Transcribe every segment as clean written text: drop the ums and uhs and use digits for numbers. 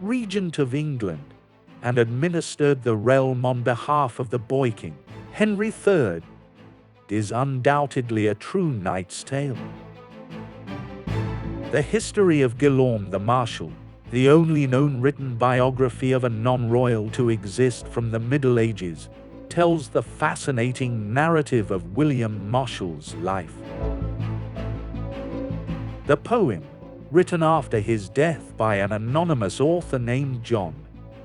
Regent of England, and administered the realm on behalf of the boy king, Henry III, is undoubtedly a true knight's tale. The history of William the Marshal, the only known written biography of a non-royal to exist from the Middle Ages, tells the fascinating narrative of William Marshal's life. The poem, written after his death by an anonymous author named John,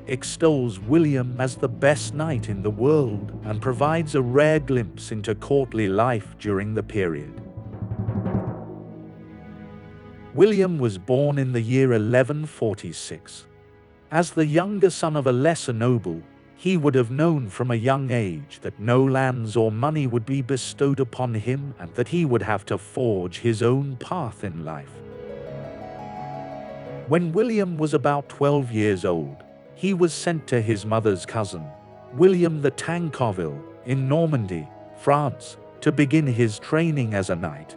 extols William as the best knight in the world and provides a rare glimpse into courtly life during the period. William was born in the year 1146. As the younger son of a lesser noble, he would have known from a young age that no lands or money would be bestowed upon him and that he would have to forge his own path in life. When William was about 12 years old, he was sent to his mother's cousin, William the Tancarville, in Normandy, France, to begin his training as a knight.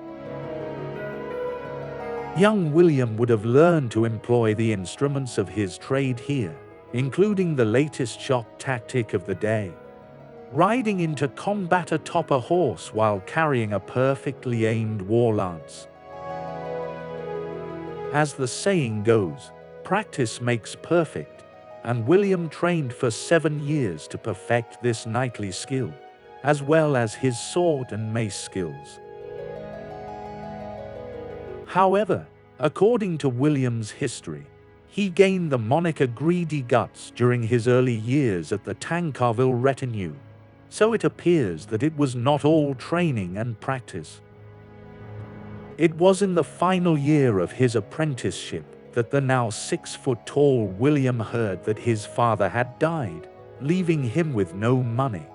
Young William would have learned to employ the instruments of his trade here, including the latest shot tactic of the day, riding into combat atop a horse while carrying a perfectly aimed war lance. As the saying goes, practice makes perfect, and William trained for 7 years to perfect this knightly skill, as well as his sword and mace skills. However, according to William's history, he gained the moniker Greedy Guts during his early years at the Tancarville retinue, so it appears that it was not all training and practice. It was in the final year of his apprenticeship that the now 6-foot-tall William heard that his father had died, leaving him with no money.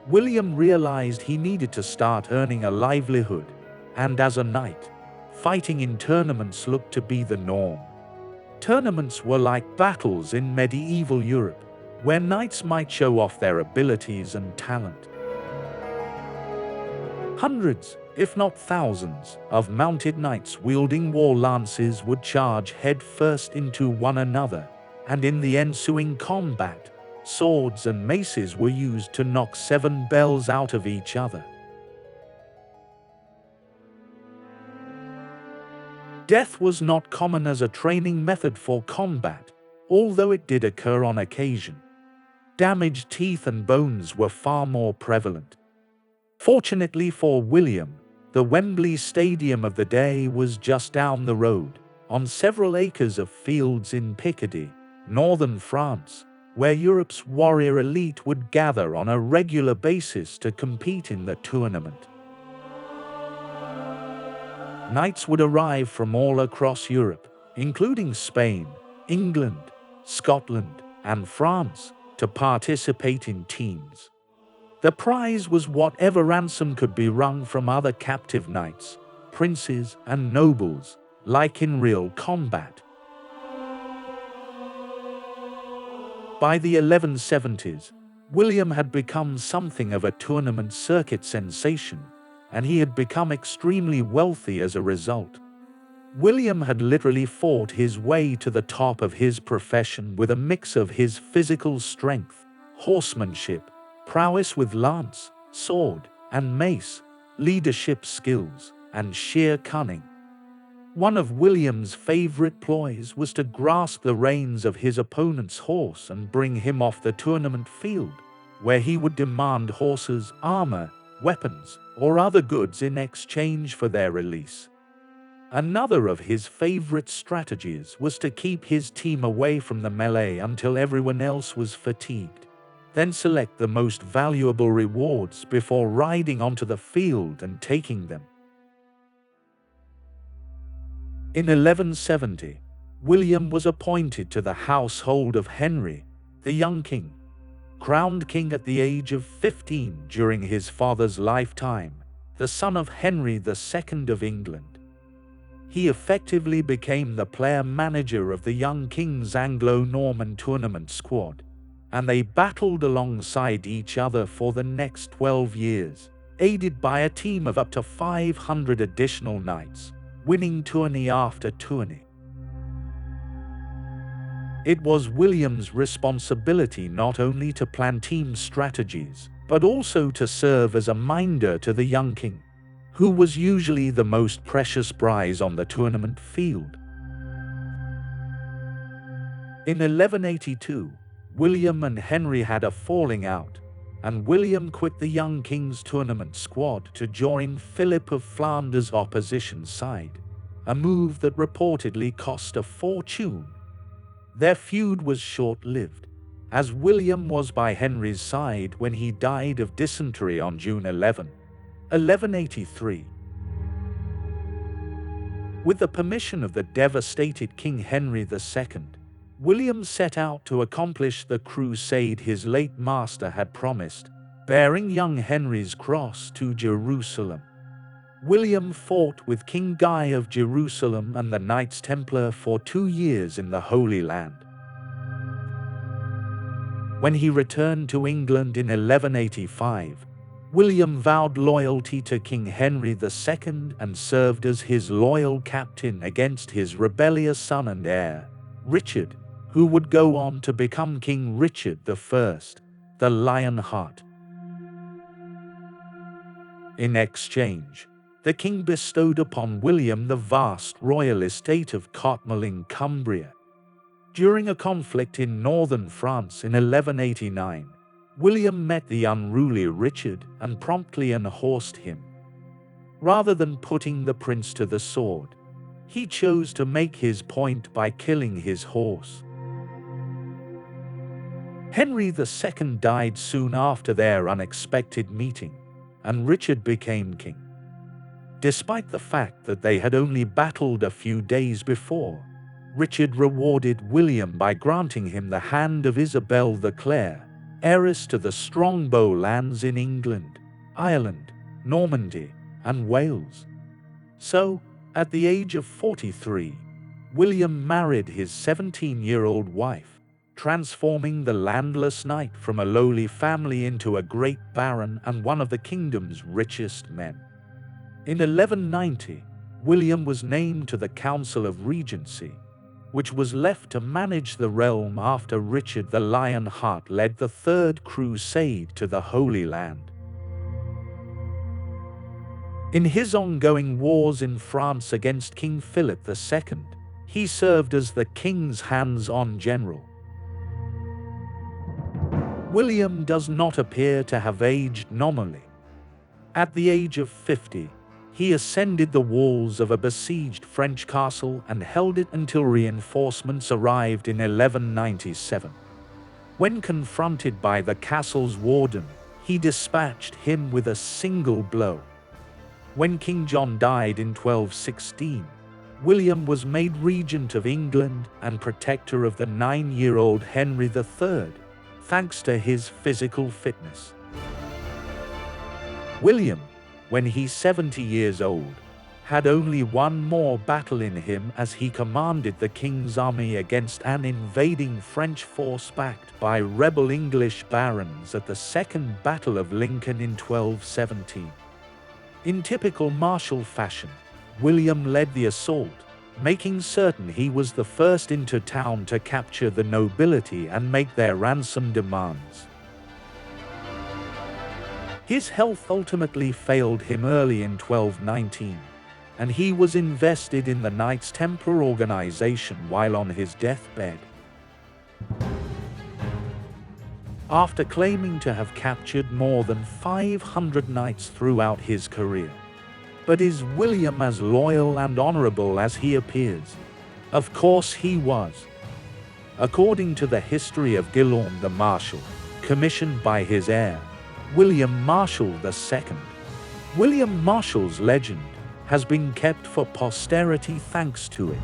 William realized he needed to start earning a livelihood, and as a knight, fighting in tournaments looked to be the norm. Tournaments were like battles in medieval Europe, where knights might show off their abilities and talent. Hundreds, if not thousands, of mounted knights wielding war lances would charge headfirst into one another, and in the ensuing combat, swords and maces were used to knock 7 bells out of each other. Death was not common as a training method for combat, although it did occur on occasion. Damaged teeth and bones were far more prevalent. Fortunately for William, the Wembley Stadium of the day was just down the road, on several acres of fields in Picardy, northern France, where Europe's warrior elite would gather on a regular basis to compete in the tournament. Knights would arrive from all across Europe, including Spain, England, Scotland, and France, to participate in teams. The prize was whatever ransom could be wrung from other captive knights, princes, and nobles, like in real combat. By the 1170s, William had become something of a tournament circuit sensation, and he had become extremely wealthy as a result. William had literally fought his way to the top of his profession with a mix of his physical strength, horsemanship, prowess with lance, sword, and mace, leadership skills, and sheer cunning. One of William's favorite ploys was to grasp the reins of his opponent's horse and bring him off the tournament field, where he would demand horses, armor, weapons, or other goods in exchange for their release. Another of his favorite strategies was to keep his team away from the melee until everyone else was fatigued, then select the most valuable rewards before riding onto the field and taking them. In 1170, William was appointed to the household of Henry, the young king, crowned king at the age of 15 during his father's lifetime, the son of Henry II of England. He effectively became the player manager of the young king's Anglo-Norman tournament squad, and they battled alongside each other for the next 12 years, aided by a team of up to 500 additional knights, winning tourney after tourney. It was William's responsibility not only to plan team strategies, but also to serve as a minder to the young king, who was usually the most precious prize on the tournament field. In 1182, William and Henry had a falling out, and William quit the young king's tournament squad to join Philip of Flanders' opposition side, a move that reportedly cost a fortune. Their feud was short-lived, as William was by Henry's side when he died of dysentery on June 11, 1183. With the permission of the devastated King Henry II, William set out to accomplish the crusade his late master had promised, bearing young Henry's cross to Jerusalem. William fought with King Guy of Jerusalem and the Knights Templar for 2 years in the Holy Land. When he returned to England in 1185, William vowed loyalty to King Henry II and served as his loyal captain against his rebellious son and heir, Richard, who would go on to become King Richard I, the Lionheart. In exchange, the king bestowed upon William the vast royal estate of Cotmel in Cumbria. During a conflict in northern France in 1189, William met the unruly Richard and promptly unhorsed him. Rather than putting the prince to the sword, he chose to make his point by killing his horse. Henry II died soon after their unexpected meeting, and Richard became king. Despite the fact that they had only battled a few days before, Richard rewarded William by granting him the hand of Isabel the Clare, heiress to the Strongbow lands in England, Ireland, Normandy, and Wales. So, at the age of 43, William married his 17-year-old wife, transforming the landless knight from a lowly family into a great baron and one of the kingdom's richest men. In 1190, William was named to the Council of Regency, which was left to manage the realm after Richard the Lionheart led the Third Crusade to the Holy Land. In his ongoing wars in France against King Philip II, he served as the king's hands-on general. William does not appear to have aged nominally. At the age of 50, he ascended the walls of a besieged French castle and held it until reinforcements arrived in 1197. When confronted by the castle's warden, he dispatched him with a single blow. When King John died in 1216, William was made regent of England and protector of the 9-year-old Henry III, thanks to his physical fitness. William, when he's 70 years old, had only one more battle in him as he commanded the king's army against an invading French force backed by rebel English barons at the Second Battle of Lincoln in 1217. In typical Marshal fashion, William led the assault, making certain he was the first into town to capture the nobility and make their ransom demands. His health ultimately failed him early in 1219, and he was invested in the Knights Templar organization while on his deathbed. After claiming to have captured more than 500 knights throughout his career, but is William as loyal and honorable as he appears? Of course he was. According to the history of Guillaume the Marshal, commissioned by his heir, William Marshal II, William Marshal's legend has been kept for posterity thanks to it.